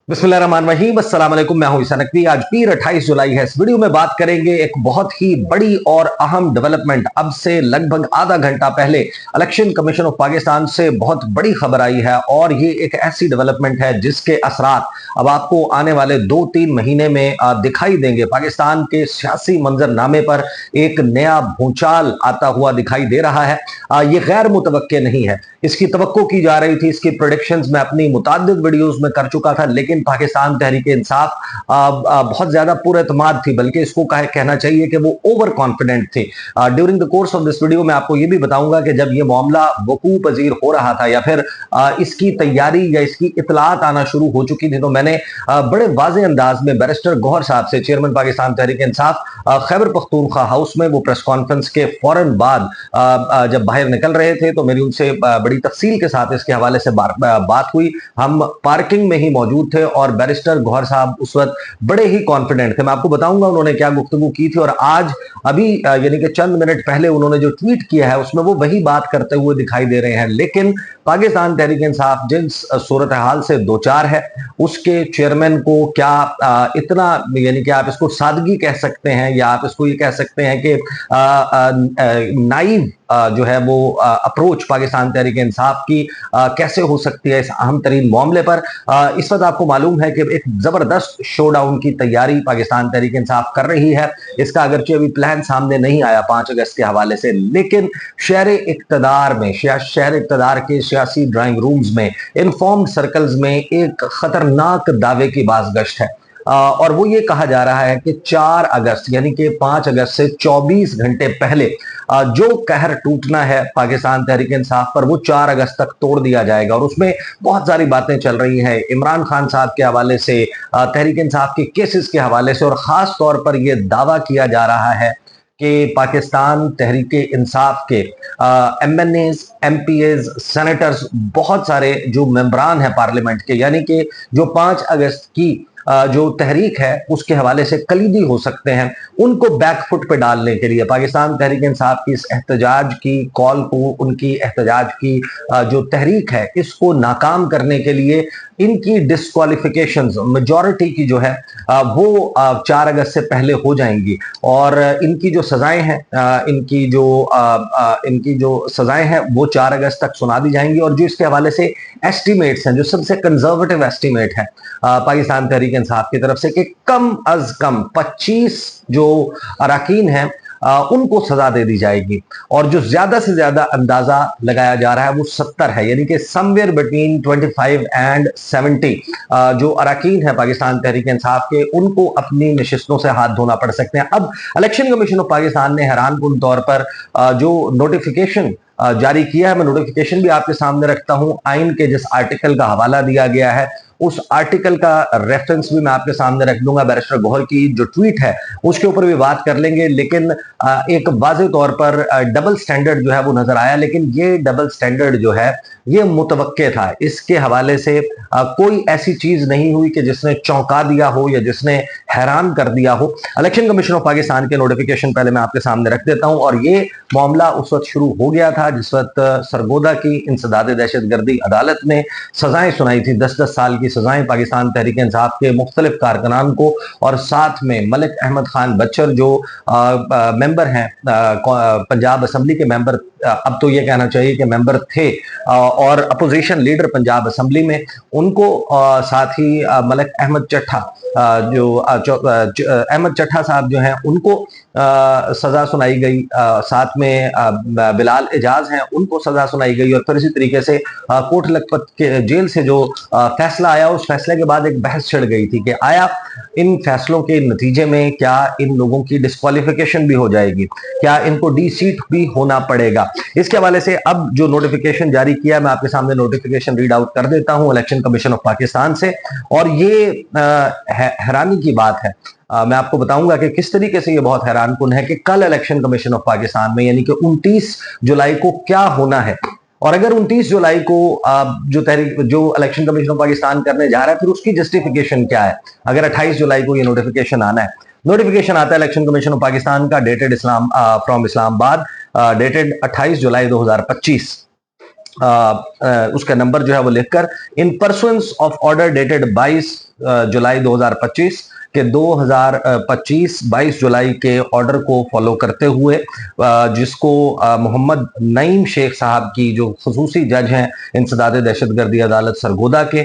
बिस्मिल्लाहिर्रहमानिर्रहीम, अस्सलाम वालेकुम। मैं हूं ईसा नकवी। आज पीर 28 जुलाई है। इस वीडियो में बात करेंगे एक बहुत ही बड़ी और अहम डेवलपमेंट। अब से लगभग आधा घंटा पहले इलेक्शन कमीशन ऑफ पाकिस्तान से बहुत बड़ी खबर आई है और ये एक ऐसी डेवलपमेंट है जिसके असरात अब आपको आने वाले 2-3 महीने में दिखाई देंगे। पाकिस्तान के सियासी मंजरनामे पर एक नया भूचाल आता हुआ दिखाई दे रहा है। ये गैर मुतवक्के नहीं है, इसकी तवक्को की जा रही थी। इसकी प्रोडिक्शंस मैं अपनी मुताद्दिद वीडियोस में कर चुका था, लेकिन पाकिस्तान तहरीक इंसाफ बहुत ज्यादा पुरएतमाद थी, बल्कि इसको कहना चाहिए कि वो ओवर कॉन्फिडेंट थे। During the course of this video मैं आपको ये भी बताऊंगा कि जब ये मामला वकूअ पजीर हो रहा था या फिर इसकी तैयारी या इसकी इतलात आना शुरू हो चुकी थी, तो मैंने बड़े वाज़ेह अंदाज में बैरिस्टर गौहर साहब से, चेयरमैन पाकिस्तान तहरीक इंसाफ खैबर पख्तूनख्वा हाउस में, वो प्रेस कॉन्फ्रेंस के फौरन बाद जब बाहर निकल रहे थे तो मेरी उनसे बड़ी तफसील के साथ इसके हवाले से बात हुई। हम पार्किंग में ही मौजूद थे और बैरिस्टर गौहर साहब उस वक्त बड़े ही कॉन्फिडेंट थे। मैं आपको बताऊंगा उन्होंने क्या गुफ्तगू की थी, और आज अभी यानी कि चंद मिनट पहले उन्होंने जो ट्वीट किया है उसमें वो वही बात करते हुए दिखाई दे रहे हैं। लेकिन पाकिस्तान तहरीक इंसाफ जिस सूरत हाल से दो चार है, उसके चेयरमैन को क्या इतना, यानी कि आप इसको सादगी कह सकते हैं या आप इसको ये कह सकते हैं कि नाइव जो है वो अप्रोच पाकिस्तान तहरीक इंसाफ की कैसे हो सकती है इस अहम तरीन मामले पर। इस वक्त आपको मालूम है कि एक जबरदस्त शोडाउन की तैयारी पाकिस्तान तहरीक इंसाफ कर रही है। इसका अगरचे अभी प्लान सामने नहीं आया 5 अगस्त के हवाले से, लेकिन शहर इक्तदार में, शहर इक्तदार के सियासी ड्राइंग रूम्स में, इनफॉर्म्ड सर्कल्स में एक खतरनाक दावे की बाज़गश्त है। और वो ये कहा जा रहा है कि 4 अगस्त यानी कि 5 अगस्त से 24 घंटे पहले जो कहर टूटना है पाकिस्तान तहरीक इंसाफ पर, वो 4 अगस्त तक तोड़ दिया जाएगा। और उसमें बहुत सारी बातें चल रही हैं इमरान खान साहब के हवाले से, तहरीक इंसाफ के केसेस के हवाले से, और खास तौर पर यह दावा किया जा रहा है कि पाकिस्तान तहरीक इंसाफ के MNAs, MPAs, सेनेटर्स, बहुत सारे जो मेंबरान हैं पार्लियामेंट के, यानी कि जो 5 अगस्त की जो तहरीक है उसके हवाले से कलीदी हो सकते हैं, उनको बैकफुट पे डालने के लिए पाकिस्तान तहरीक इंसाफ की इस एहतजाज की कॉल को, उनकी एहतजाज की जो तहरीक है, इसको नाकाम करने के लिए इनकी डिस्क्वालिफिकेशंस मेजॉरिटी की जो है वो 4 अगस्त से पहले हो जाएंगी। और इनकी जो सजाएं हैं, इनकी जो सजाएं हैं वो 4 अगस्त तक सुना दी जाएंगी। और जो इसके हवाले से एस्टिमेट्स हैं, जो सबसे कंजर्वेटिव एस्टिमेट है पाकिस्तान तहरीक इंसाफ की तरफ से, कि कम अज कम 25 जो अरकान हैं उनको सजा दे दी जाएगी। और जो ज्यादा से ज्यादा अंदाजा लगाया जा रहा है वो 70 है, यानी कि समवेयर बिटवीन 25 एंड 70 जो अरकान है पाकिस्तान तहरीक इंसाफ के, उनको अपनी नशिस्तों से हाथ धोना पड़ सकते हैं। अब इलेक्शन कमीशन ऑफ पाकिस्तान ने हैरानकुन तौर पर जो नोटिफिकेशन जारी किया है, मैं नोटिफिकेशन भी आपके सामने रखता हूं। आइन के जिस आर्टिकल का हवाला दिया गया है उस आर्टिकल का रेफरेंस भी मैं आपके सामने रख दूंगा। बैरिस्टर गौहर की जो ट्वीट है उसके ऊपर भी बात कर लेंगे। लेकिन एक वाज़ेह तौर पर डबल स्टैंडर्ड जो है वो नजर आया, लेकिन ये डबल स्टैंडर्ड जो है ये मुतवक्के था। इसके हवाले से कोई ऐसी चीज नहीं हुई कि जिसने चौंका दिया हो या जिसने हैरान कर दिया हो। इलेक्शन कमीशन ऑफ पाकिस्तान के नोटिफिकेशन पहले मैं आपके सामने रख देता हूं। और ये मामला उस वक्त शुरू हो गया था जिस वक्त सरगोदा की इंसदाद दहशतगर्दी अदालत ने सजाएं सुनाई थी, 10-10 साल की सजाएं पाकिस्तान तहरीक इंसाफ के मुख्तलिफ कारकुनान को। और साथ में मलिक अहमद खान बच्चर जो मेंबर हैं, पंजाब असम्बली के मेंबर, अब तो ये कहना चाहिए कि मेंबर थे, और अपोजिशन लीडर पंजाब असम्बली में, उनको साथ ही मलिक अहमद चट्ठा, जो अहमद चट्ठा साहब जो हैं, उनको सजा सुनाई गई। साथ में बिलाल एजाज हैं, उनको सजा सुनाई गई। और फिर इसी तरीके से कोट लखपत के जेल से जो फैसला आया, उस फैसले के बाद एक बहस छिड़ गई थी कि आया इन फैसलों के नतीजे में क्या इन लोगों की डिस्क्वालिफिकेशन भी हो जाएगी, क्या इनको डी सीट भी होना पड़ेगा। इसके हवाले से अब जो नोटिफिकेशन जारी किया, मैं आपके सामने नोटिफिकेशन रीड आउट कर देता हूं इलेक्शन कमीशन ऑफ पाकिस्तान से। और ये हैरानी की बात है। मैं आपको बताऊंगा कि किस तरीके से ये बहुत हैरानकुन है कि कल इलेक्शन कमीशन ऑफ पाकिस्तान में, यानी कि 29 जुलाई को क्या होना है। और अगर 29 जुलाई को जो इलेक्शन कमीशन ऑफ पाकिस्तान करने जा रहा है, फिर उसकी जस्टिफिकेशन क्या है। अगर 28 जुलाई को ये नोटिफिकेशन आना है, नोटिफिकेशन आता है इलेक्शन कमीशन ऑफ पाकिस्तान का, डेटेड फ्रॉम इस्लामाबाद, डेटेड 28 जुलाई 2025। उसका नंबर जो है वो लिखकर, इन परसुएंस ऑफ ऑर्डर डेटेड 22 जुलाई 2025 के 2025-22 जुलाई के ऑर्डर को फॉलो करते हुए जिसको मोहम्मद नईम शेख साहब की जो खसूसी जज हैं इंसदाद दहशतगर्दी अदालत सरगोदा के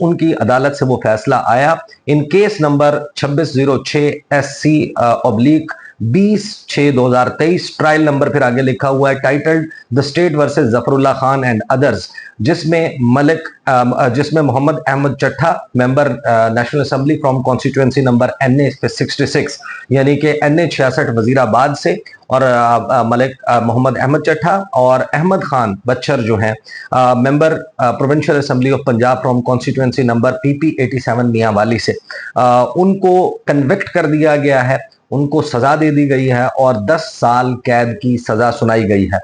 उनकी अदालत से वो फैसला आया in case number 2606 SC oblique 20/6/2023 trial number फिर आगे लिखा हुआ है titled the state versus Zafrullah Khan and others, जिसमें Mohammad Ahmad Chattha member national assembly from constituency number NA 66 यानी कि NA 66 वजीराबाद से और मोहम्मद अहमद चट्ठा और अहमद खान बच्चर जो हैं member provincial assembly of Punjab from constituency number PP 87 Mianwali से उनको कन्विक्ट कर दिया गया है, उनको सजा दे दी गई है और 10 साल कैद की सजा सुनाई गई है।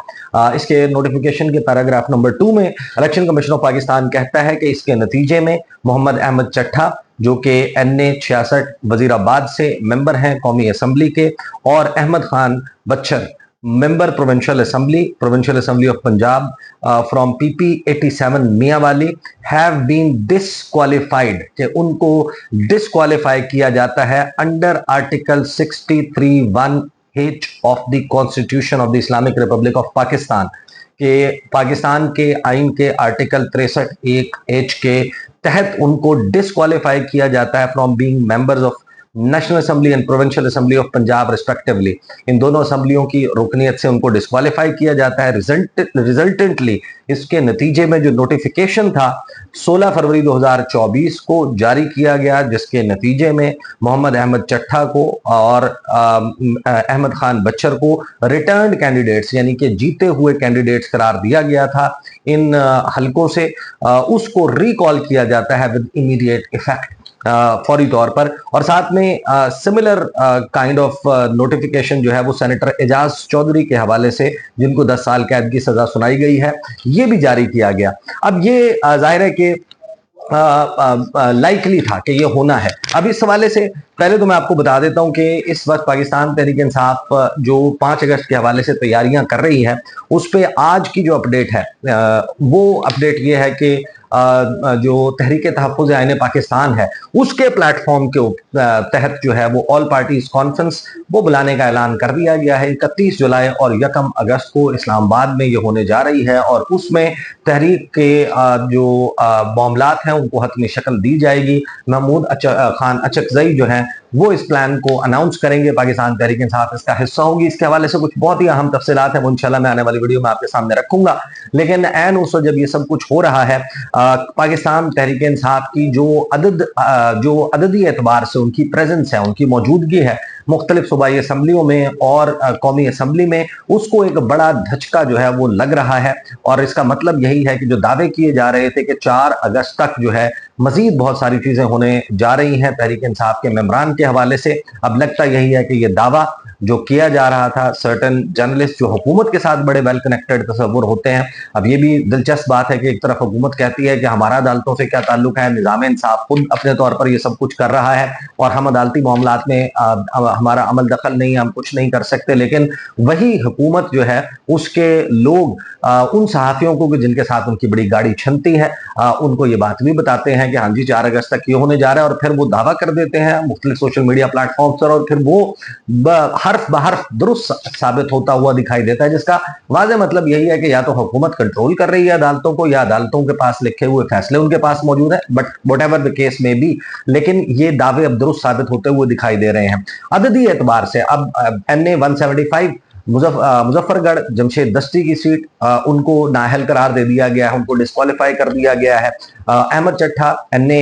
इसके नोटिफिकेशन के पैराग्राफ नंबर 2 में इलेक्शन कमीशन ऑफ पाकिस्तान कहता है कि इसके नतीजे में मोहम्मद अहमद चट्ठा जो कि NA 66 वजीराबाद से मेंबर हैं कौमी असेंबली के और Ahmad Khan Bachhar member provincial assembly of Punjab from PP 87 Mianwali have been disqualified, कि उनको डिसक्वालीफाई किया जाता है under article 63(1)H of the constitution of the Islamic republic of Pakistan, के पाकिस्तान के आइन के आर्टिकल 63(1)H के तहत उनको डिसक्वालीफाई किया जाता है from being members of national assembly and provincial assembly of Punjab respectively. इन दोनों असेंबलियों की रुकनियत से उनको डिस्क्वालीफाई किया जाता है। रिजल्टेंटली इसके नतीजे में जो नोटिफिकेशन था 16 फरवरी 2024 को जारी किया गया, जिसके नतीजे में मोहम्मद अहमद चट्ठा को और अहमद खान बच्चर को रिटर्न कैंडिडेट्स यानी कि जीते हुए कैंडिडेट्स करार दिया गया था इन हलकों से, उसको रिकॉल किया जाता है विद इमीडिएट इफेक्ट फौरी तौर पर। और साथ में सिमिलर काइंड ऑफ नोटिफिकेशन जो है वो सेनेटर एजाज चौधरी के हवाले से, जिनको 10 साल कैद की सजा सुनाई गई है, ये भी जारी किया गया। अब ये जाहिर है कि लाइकली था कि ये होना है। अब इस हवाले से पहले तो मैं आपको बता देता हूं कि इस वक्त पाकिस्तान तहरीक इंसाफ जो 5 अगस्त के हवाले से तैयारियां कर रही है, उस पे आज की जो अपडेट है वो अपडेट ये है कि जो तहरीक तहफ़्फ़ुज़ आईन पाकिस्तान है उसके प्लेटफॉर्म के तहत जो है वो ऑल पार्टीज कॉन्फ्रेंस वो बुलाने का ऐलान कर दिया गया है। 31 जुलाई और 1 अगस्त को इस्लामाबाद में ये होने जा रही है और उसमें तहरीक के जो मामलात हैं उनको हतमी शक्ल दी जाएगी। महमूद खान अचकजई जो है वो इस प्लान को अनाउंस करेंगे, पाकिस्तान तहरीक इंसाफ इसका हिस्सा होगी। इसके हवाले से कुछ बहुत ही अहम तफसीलात हैं वो इंशाल्लाह मैं आने वाली वीडियो में आपके सामने रखूंगा। लेकिन ऐन उस जब ये सब कुछ हो रहा है, पाकिस्तान तहरीक इंसाफ की जो अददी एतबार से उनकी प्रेजेंस है, उनकी मौजूदगी है मुख्तलिफ सूबाई असम्बलियों में और कौमी असम्बली में, उसको एक बड़ा धचका जो है वो लग रहा है। और इसका मतलब यही है कि जो दावे किए जा रहे थे कि 4 अगस्त तक जो है मजीद बहुत सारी चीजें होने जा रही हैं तहरीक इंसाफ के मेंबरान के हवाले से, अब लगता यही है कि ये दावा जो किया जा रहा था, सर्टन जर्नलिस्ट जो हुकूमत के साथ बड़े वेल कनेक्टेड तस्वुर होते हैं। अब ये भी दिलचस्प बात है कि एक तरफ हुकूमत कहती है कि हमारा अदालतों से क्या ताल्लुक है, निज़ाम इंसाफ खुद अपने तौर पर ये सब कुछ कर रहा है और हम अदालती मामलात में हमारा अमल दखल नहीं, हम कुछ नहीं कर सकते। लेकिन वही हुकूमत जो है उसके लोग उन सहाफ़ियों को जिनके साथ उनकी बड़ी गाड़ी छनती है उनको ये बात भी बताते हैं कि हाँ जी 4 अगस्त तक ये होने जा रहा है, और फिर वो दावा कर देते हैं मुख्तलिफ सोशल मीडिया प्लेटफॉर्म पर, और फिर वो हर्फ बहर्फ दुरुस्त साबित होता हुआ दिखाई देता है, जिसका वाज़ेह मतलब यही है कि या तो हुकूमत कंट्रोल कर रही है अदालतों को या अदालतों के पास लिखे हुए फैसले उनके पास मौजूद है, बट व्हाटएवर द केस में भी, लेकिन ये दावे अब दुरुस्त साबित होते हुए दिखाई दे रहे हैं। अददी एतबार से अब NA 175 मुजफ्फरगढ़ जमशेद दस्ती की सीट उनको नाअहल करार दे दिया गया है, उनको डिस्क्वालीफाई कर दिया गया है। अहमद चट्ठा NA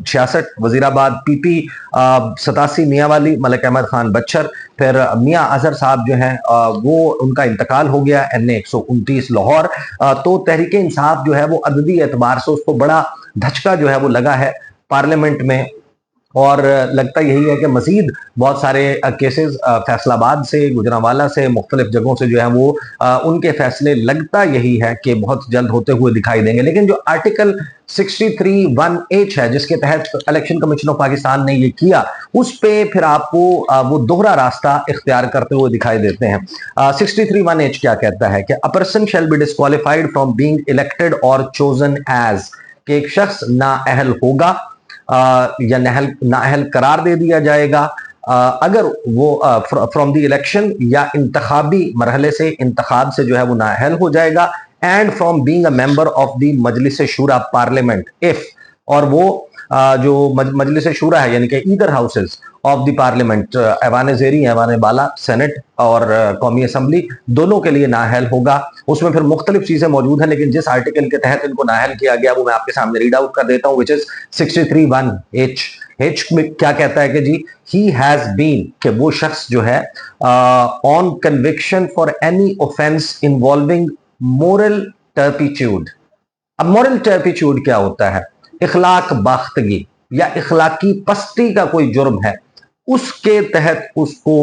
66 वजीराबाद PP 87 मियांवाली मलिक अहमद खान बच्चर, फिर मियां अजहर साहब जो हैं वो उनका इंतकाल हो गया NA 129 लाहौर। तो तहरीक इंसाफ जो है वो अददी एतबार से उसको बड़ा धचका जो है वो लगा है पार्लियामेंट में, और लगता यही है कि मजीद बहुत सारे केसेस फैसलाबाद से, गुजरांवाला से, मुख्तलिफ जगहों से जो है वो उनके फैसले लगता यही है कि बहुत जल्द होते हुए दिखाई देंगे। लेकिन जो आर्टिकल 63(1)H है जिसके तहत इलेक्शन कमीशन ऑफ पाकिस्तान ने ये किया, उस पे फिर आपको वो दोहरा रास्ता इख्तियार करते हुए दिखाई देते हैं। 63(1)H क्या कहता है कि a person shall be disqualified from being elected और चोजन एज, कि एक शख्स नाअहल होगा या नाअहल करार दे दिया जाएगा अगर वो फ्रॉम द इलेक्शन या इंतखाबी मरहले से, इंतखाब से जो है वो नाअहल हो जाएगा, and from being a member of the Majlis Shura parliament if, और वो जो मजलिस शूरा है यानी कि either houses of the parliament, ऐवान ज़ेरी, ऐवान बाला, सेनेट और कौमी असम्बली, दोनों के लिए नाअहल होगा। उसमें फिर मुख्तलिफ चीजें मौजूद हैं, लेकिन जिस आर्टिकल के तहत इनको नाअहल किया गया वो मैं आपके सामने रीड आउट कर देता हूं, विच इज 63(1)H। H में क्या कहता है कि जी ही हैज बीन, कि वो शख्स जो है on conviction for any offence involving moral turpitude. अब मोरल टर्पिट्यूड क्या होता है? इखलाक बाख्तगी या इखलाकी पस्ती का कोई जुर्म है, उसके तहत उसको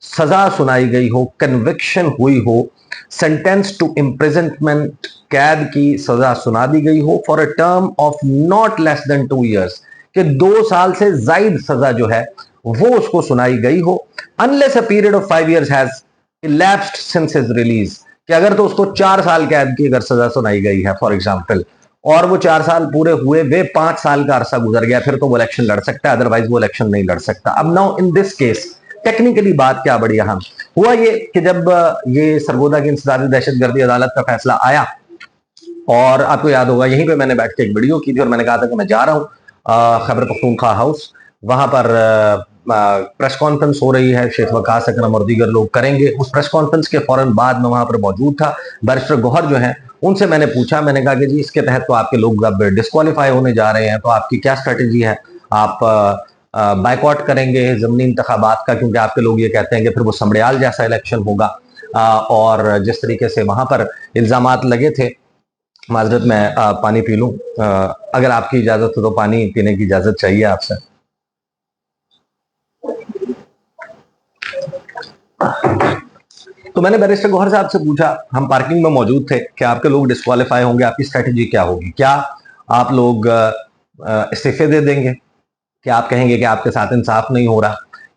सजा सुनाई गई हो, कन्विक्शन हुई हो, सेंटेंस टू इम्प्रिजनमेंट, कैद की सजा सुना दी गई हो, for a term of not less than 2 years, कि 2 साल से जायद सजा जो है वो उसको सुनाई गई हो, unless a period of 5 years has elapsed since his release, कि अगर तो उसको 4 साल कैद की अगर सजा सुनाई गई है फॉर एग्जाम्पल, और वो 4 साल पूरे हुए, वे 5 साल का अरसा गुजर गया, फिर तो वो इलेक्शन लड़ सकता है, अदरवाइज वो इलेक्शन नहीं लड़ सकता। अब now in this case technically बात क्या बड़ी अहम हुआ, ये कि जब ये सरगोदा की इंसदादी दहशतगर्दी अदालत का फैसला आया, और आपको याद होगा यहीं पे मैंने बैठ के एक वीडियो की थी और मैंने कहा था कि मैं जा रहा हूँ खैबर पख्तूनख्वा हाउस, वहां पर प्रेस कॉन्फ्रेंस हो रही है, शेख वकास अकरम और दीगर लोग करेंगे। उस प्रेस कॉन्फ्रेंस के फौरन बाद मैं वहां पर मौजूद था। बैरिस्टर गौहर जो है उनसे मैंने पूछा, मैंने कहा कि जी इसके तहत तो आपके लोग अब डिस्क्वालीफाई होने जा रहे हैं, तो आपकी क्या स्ट्रेटेजी है? आप बाइकआउट करेंगे ज़मीनी इंतखाबात का, क्योंकि आपके लोग ये कहते हैं कि फिर वो समड़ियाल जैसा इलेक्शन होगा, और जिस तरीके से वहां पर इल्जामात लगे थे। माजरत मैं पानी पी लूं, अगर आपकी इजाजत हो तो पानी पीने की इजाजत चाहिए आपसे। तो मैंने बैरिस्टर गौहर साहब से पूछा, हम पार्किंग में मौजूद थे, कि आपके लोग डिस्क्वालीफाई होंगे, आपकी स्ट्रेटेजी क्या होगी? क्या आप लोग इस्तीफे दे देंगे, कि आप कहेंगे कि आपके साथ इंसाफ नहीं हो रहा,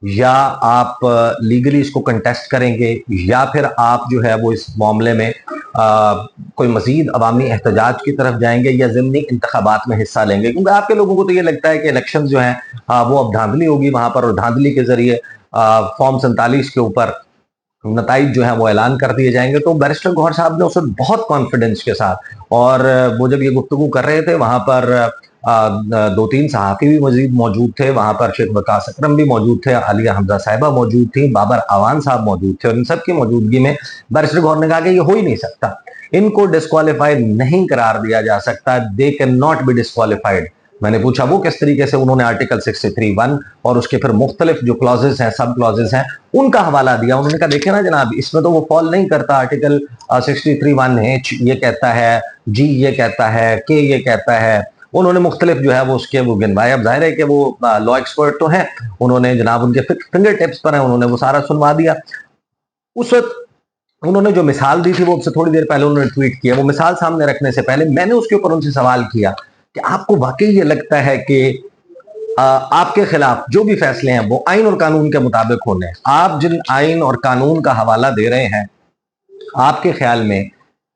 या आप लीगली इसको कंटेस्ट करेंगे, या फिर आप जो है वो इस मामले में कोई मजीद अवामी एहतजाज की तरफ जाएंगे, या ज़िमनी इंतखाबात में हिस्सा लेंगे? क्योंकि आपके लोगों को तो ये लगता है कि इलेक्शन जो है वो अब धांधली होगी वहां पर, और धांधली के जरिए फॉर्म 47 के ऊपर नताइज जो है वो ऐलान कर दिए जाएंगे। तो बैरिस्टर गौहर साहब ने उसे बहुत कॉन्फिडेंस के साथ, और वो जब ये गुफ्तगू कर रहे थे वहां पर 2-3 सहाफ़ी भी मजीद मौजूद थे, वहां पर शेख वकास अकरम भी मौजूद थे, आलिया हमजा साहिबा मौजूद थी, बाबर आवान साहब मौजूद थे, और इन सब की मौजूदगी में बैरिस्टर गौहर ने कहा कि ये हो ही नहीं सकता, इनको डिस्क्वालीफाई नहीं करार दिया जा सकता, they can not be disqualified. मैंने पूछा वो किस तरीके से? उन्होंने आर्टिकल 63(1) और उसके फिर मुख्तलिफ जो क्लॉजेस हैं, सब क्लॉजेस हैं, उनका हवाला दिया। उन्होंने कहा देखिए ना जनाब, इसमें तो वो फॉल नहीं करता। आर्टिकल 63(1)H ये कहता है, G ये कहता है, K ये कहता है। उन्होंने मुख्तलिफ जो है वो उसके वो गिनवाए। अब जाहिर है कि वो लॉ एक्सपर्ट तो हैं, उन्होंने जनाब उनके फिंगर टिप्स पर है, उन्होंने वो सारा सुनवा दिया। उस वक्त उन्होंने जो मिसाल दी थी वो उससे थोड़ी देर पहले उन्होंने ट्वीट किया। वो मिसाल सामने रखने से पहले मैंने उसके ऊपर उनसे सवाल किया कि आपको वाकई ये लगता है कि आपके खिलाफ जो भी फैसले हैं वो आइन और कानून के मुताबिक होने? आप जिन आइन और कानून का हवाला दे रहे हैं, आपके ख्याल में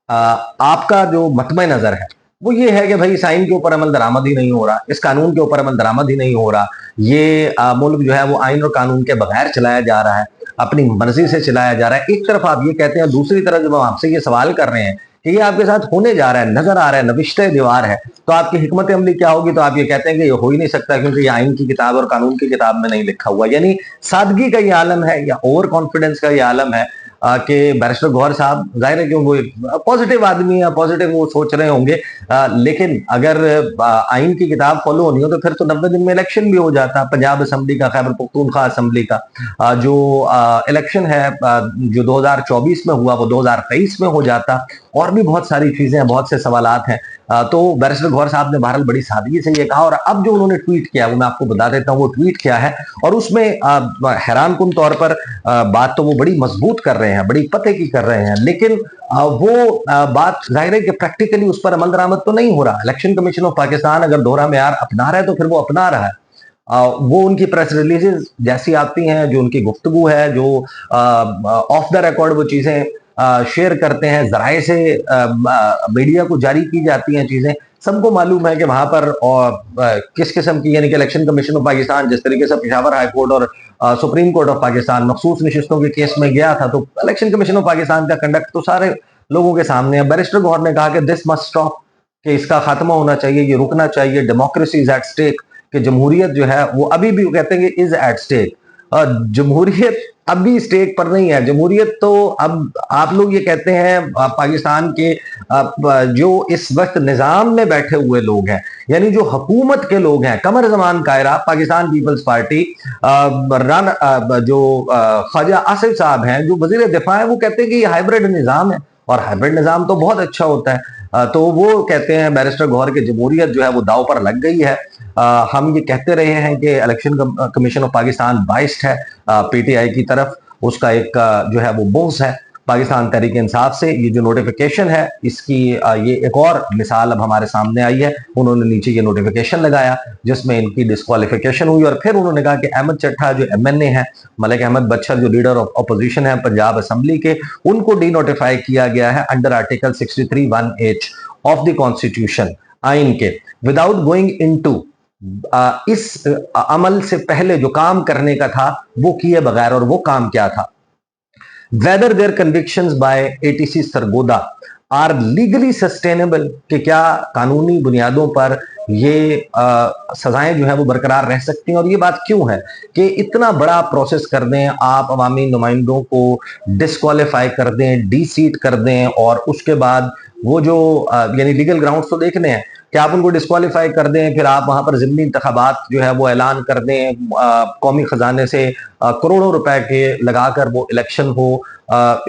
आपका जो मतम नजर है वो ये है कि भाई इस आइन के ऊपर अमल दरामद ही नहीं हो रहा, इस कानून के ऊपर अमल दरामद ही नहीं हो रहा, ये मुल्क जो है वो आइन और कानून के बगैर चलाया जा रहा है, अपनी मर्जी से चलाया जा रहा है। एक तरफ आप ये कहते हैं, दूसरी तरफ जब हम आपसे ये सवाल कर रहे हैं कि ये आपके साथ होने जा रहा है, नजर आ रहा है, नविश्ते दीवार है, तो आपकी हिकमत अमली क्या होगी? तो आप ये कहते हैं कि ये हो ही नहीं सकता क्योंकि ये आइन की किताब और कानून की किताब में नहीं लिखा हुआ। यानी सादगी का ये आलम है या ओवर कॉन्फिडेंस का ये आलम है कि बैरिस्टर गौहर साहब, जाहिर है कि वो पॉजिटिव आदमी है, पॉजिटिव वो सोच रहे होंगे, लेकिन अगर आइन की किताब फॉलो होनी हो तो फिर तो 90 दिन में इलेक्शन भी हो जाता। पंजाब असम्बली का, खैबर पख्तूनख्वा असम्बली का जो इलेक्शन है जो 2024 में हुआ वो 2023 में हो जाता। और भी बहुत सारी चीजें हैं, बहुत से सवालात हैं। तो बैरिस्टर गौहर साहब ने बहरहाल बड़ी सादगी से ये कहा, और अब जो उन्होंने ट्वीट किया वो मैं आपको बता देता हूँ वो ट्वीट क्या है। और उसमें हैरान कुन तौर पर बात तो वो बड़ी मजबूत कर रहे हैं, बड़ी पते की कर रहे हैं, लेकिन वो बात जाहिर है कि प्रैक्टिकली उस पर अमल दरामद तो नहीं हो रहा। इलेक्शन कमीशन ऑफ पाकिस्तान अगर दोहरा मेयार अपना रहा है तो फिर वो अपना रहा है। वो उनकी प्रेस रिलीजेस जैसी आती हैं, जो उनकी गुफ्तगू है, जो ऑफ द रिकॉर्ड वो चीजें शेयर करते हैं, जराए से मीडिया को जारी की जाती हैं चीजें, सबको मालूम है कि वहां पर किस किस्म की, यानी कि इलेक्शन कमीशन ऑफ पाकिस्तान जिस तरीके से पेशावर हाई कोर्ट और सुप्रीम कोर्ट ऑफ पाकिस्तान मखसूस नशिस्तों के केस में गया था, तो इलेक्शन कमीशन ऑफ पाकिस्तान का कंडक्ट तो सारे लोगों के सामने है। बैरिस्टर गौहर ने कहा कि दिस मस्ट स्टॉप, कि इसका खात्मा होना चाहिए, ये रुकना चाहिए, डेमोक्रेसी इज एट स्टेक, कि जमहूरियत जो है वो अभी भी, वो कहते हैं कि इज एट स्टेक, जमहूरियत अभी स्टेक पर नहीं है। जमहूरियत तो अब आप लोग ये कहते हैं पाकिस्तान के जो इस वक्त निजाम में बैठे हुए लोग हैं, यानी जो हुकूमत के लोग हैं, कमर जमान कायरा पाकिस्तान पीपल्स पार्टी, जो ख्वाजा आसिफ साहब हैं जो वजीर दिफा है, वो कहते हैं कि ये हाइब्रिड निजाम है और हाइब्रिड निजाम तो बहुत अच्छा होता है। तो वो कहते हैं बैरिस्टर गौहर की जमहूरियत जो है वो दाव पर लग गई है। हम ये कहते रहे हैं कि election commission of Pakistan biased है पीटीआई की तरफ, उसका एक जो है वो बोझ है पाकिस्तान तहरीक इंसाफ से। ये जो नोटिफिकेशन है इसकी ये एक और मिसाल अब हमारे सामने आई है। उन्होंने नीचे ये नोटिफिकेशन लगाया जिसमें इनकी डिस्क्वालिफिकेशन हुई और फिर उन्होंने कहा कि अहमद चट्टा जो एमएनए है, मलिक अहमद बच्चर जो लीडर ऑफ अपोजिशन है पंजाब असेंबली के, उनको डी नोटिफाई किया गया है under article 63(1)H of the constitution, आइन के, विदाउट गोइंग इनटू, इस अमल से पहले जो काम करने का था वो किए बगैर। और वो काम क्या था? Whether their convictions by ATC Sargodha are legally sustainable, कि क्या कानूनी बुनियादों पर ये सजाएं जो है वो बरकरार रह सकती हैं। और ये बात क्यों है कि इतना बड़ा प्रोसेस कर दें, आप अवामी नुमाइंदों को डिस्क्वालीफाई कर दें, डी सीट कर दें, और उसके बाद वो जो यानी लीगल ग्राउंड्स तो देखने हैं कि आप उनको डिस्क्वालीफाई कर दें, फिर आप वहां पर जिमनी इंतखाबात जो है वो ऐलान कर दें, कौमी खजाने से करोड़ों रुपए के लगाकर वो इलेक्शन हो,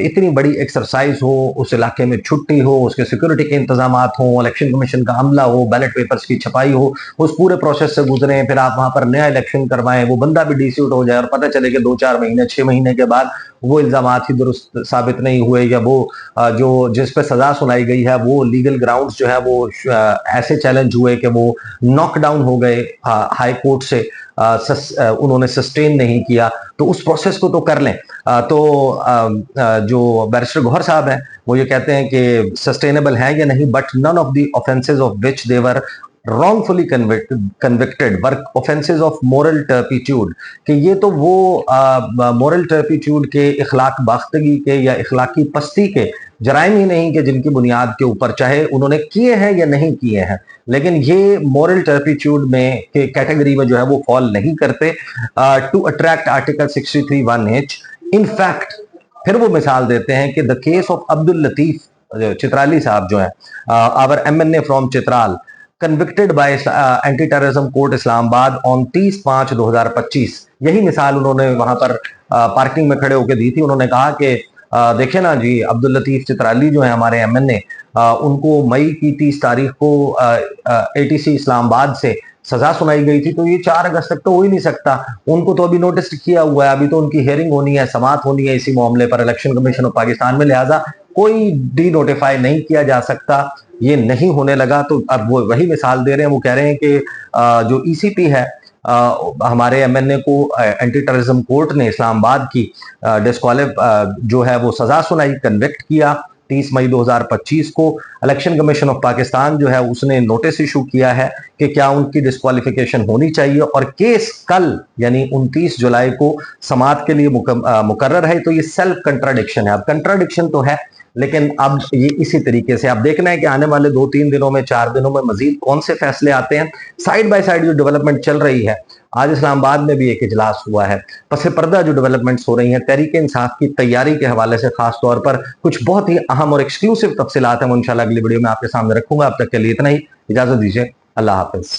इतनी बड़ी एक्सरसाइज हो, उस इलाके में छुट्टी हो, उसके सिक्योरिटी के इंतजाम हो, इलेक्शन कमीशन का हमला हो, बैलेट पेपर्स की छपाई हो, उस पूरे प्रोसेस से गुजरे, फिर आप वहां पर नया इलेक्शन करवाएं, वो बंदा भी डिस्यूट हो जाए और पता चले कि 2-4 महीने 6 महीने के बाद वो इल्जामात ही दुरुस्त साबित नहीं हुए, या वो जो जिस पे सजा सुनाई गई है वो लीगल ग्राउंड्स जो है वो ऐसे चैलेंज हुए कि वो नॉकडाउन हो गए हाई कोर्ट से, उन्होंने सस्टेन नहीं किया। तो उस प्रोसेस को तो कर लें। जो बैरिस्टर गौहर साहब हैं वो ये कहते हैं कि सस्टेनेबल है या नहीं, but none of the offences of which they were wrongfully convicted were offenses of moral turpitude, कि ये तो वो moral turpitude के, इखलाक बाख्तगी के या इखलाकी पस्ती के जराइम ही नहीं कि जिनकी बुनियाद के ऊपर चाहे उन्होंने किए हैं या नहीं किए हैं, लेकिन ये moral turpitude में के कैटेगरी में जो है वो फॉल नहीं करते। To attract article 63(1)H, in fact फिर वो मिसाल देते हैं कि the case of Abdul Latif Chitrali sahab जो है, our MNA from Chitral, convicted by anti terrorism court Islamabad on 30/5/2025। यही मिसाल उन्होंने वहां पर पार्किंग में खड़े होकर दी थी। उन्होंने कहा कि देखे ना जी, अब्दुल लतीफ चित्राली जो है हमारे एमएनए, उनको मई की 30 तारीख को एटीसी इस्लामाबाद से सजा सुनाई गई थी, तो ये 4 अगस्त तक तो हो ही नहीं सकता। उनको तो अभी नोटिस किया हुआ है, अभी तो उनकी हियरिंग होनी है, समाअत होनी है इसी मामले पर इलेक्शन कमीशन ऑफ पाकिस्तान में, लिहाजा कोई डी नोटिफाई नहीं किया जा सकता। ये नहीं होने लगा तो अब वो वही मिसाल दे रहे हैं। वो कह रहे हैं कि जो ईसीपी है, हमारे एमएनए को एंटी टेररिज्म कोर्ट ने इस्लामाबाद की जो है वो सजा सुनाई, कन्विक्ट किया 30 मई 2025 को। इलेक्शन कमीशन ऑफ पाकिस्तान जो है उसने नोटिस इशू किया है कि क्या उनकी डिस्क्वालिफिकेशन होनी चाहिए, और केस कल यानी 29 जुलाई को समाअत के लिए मुकर्रर है। तो ये सेल्फ कंट्राडिक्शन है। अब कंट्राडिक्शन तो है, लेकिन अब ये इसी तरीके से अब देखना है कि आने वाले 2-3 दिनों में, 4 दिनों में मजीद कौन से फैसले आते हैं। साइड बाय साइड जो डेवलपमेंट चल रही है, आज इस्लामाबाद में भी एक इजलास हुआ है, पसे पर्दा जो डेवलपमेंट्स हो रही हैं तहरीक इंसाफ की तैयारी के हवाले से, खास तौर पर कुछ बहुत ही अहम और एक्सक्लूसिव तफसीलात हैं, वो इंशाल्लाह अगली वीडियो में आपके सामने रखूंगा। अब तक के लिए इतना ही, इजाजत दीजिए, अल्लाह हाफिज।